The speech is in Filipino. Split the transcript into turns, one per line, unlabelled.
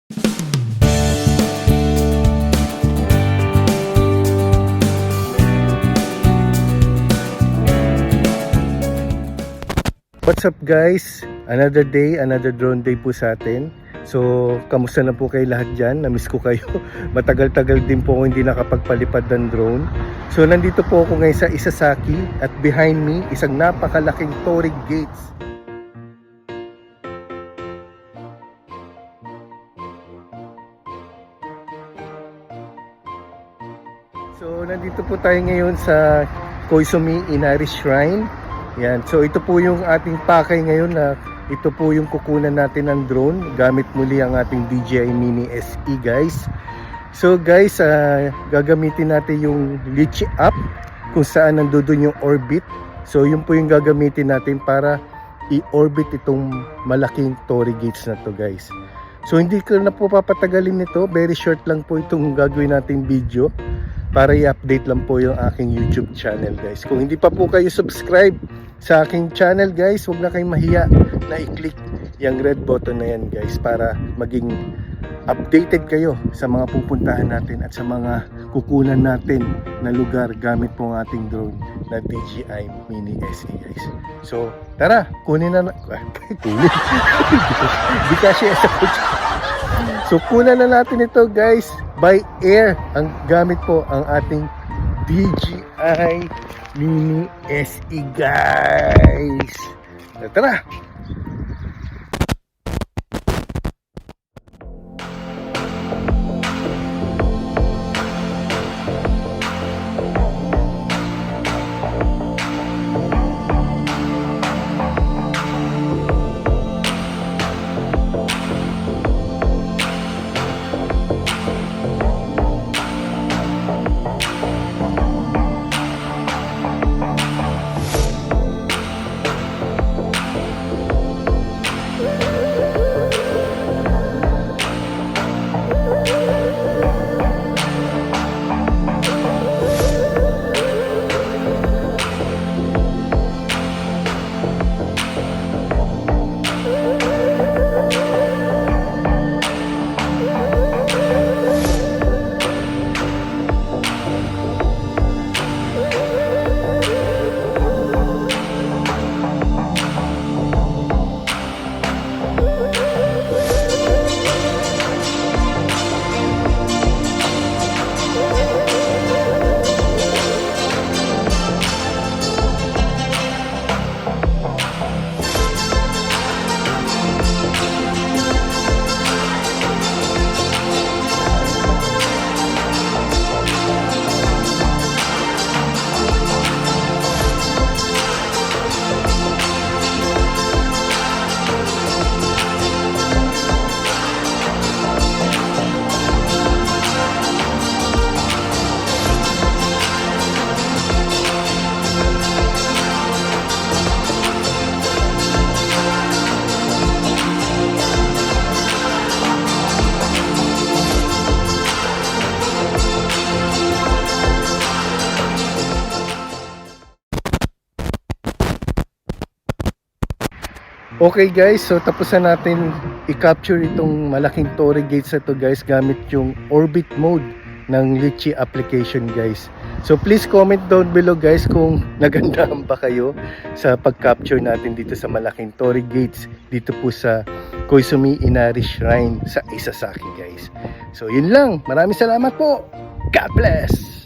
What's up guys? Another day, another drone day po sa atin. So, kamusta na po kayo lahat dyan? Namiss ko kayo. Matagal-tagal din po ako hindi nakapagpalipad ng drone. So, nandito po ako ngayon sa Isasaki at behind me, isang napakalaking Torii Gates. So, nandito po tayo ngayon sa Koizumi Inari Shrine. Yan. So, ito po yung ating pakay ngayon na ito po yung kukunan natin ng drone gamit muli ang ating DJI Mini SE guys. So guys, gagamitin natin yung Litchi app kung saan nandoon yung orbit. So yun po yung gagamitin natin para i-orbit itong malaking Torii Gates na to guys. So hindi ko na po papatagalin nito, very short lang po itong gagawin nating video para i-update lang po yung aking YouTube channel guys. Kung hindi pa po kayo subscribe sa aking channel guys, huwag na kayong mahiya na i-click yung red button na yan guys para maging updated kayo sa mga pupuntahan natin at sa mga kukunan natin na lugar gamit po ang ating drone na DJI Mini SE guys. So tara, kunin na kunin. Di kasi sa kotse. So kunan na natin ito guys by air. Ang gamit po ang ating DJI Mini SE guys. Tara. Okay guys, so tapos na natin i-capture itong malaking Torii Gates na to guys gamit yung orbit mode ng Litchi application guys. So please comment down below guys kung nagandahan ba kayo sa pag-capture natin dito sa malaking Torii Gates dito po sa Koizumi Inari Shrine sa Isasaki guys. So yun lang, maraming salamat po. God bless!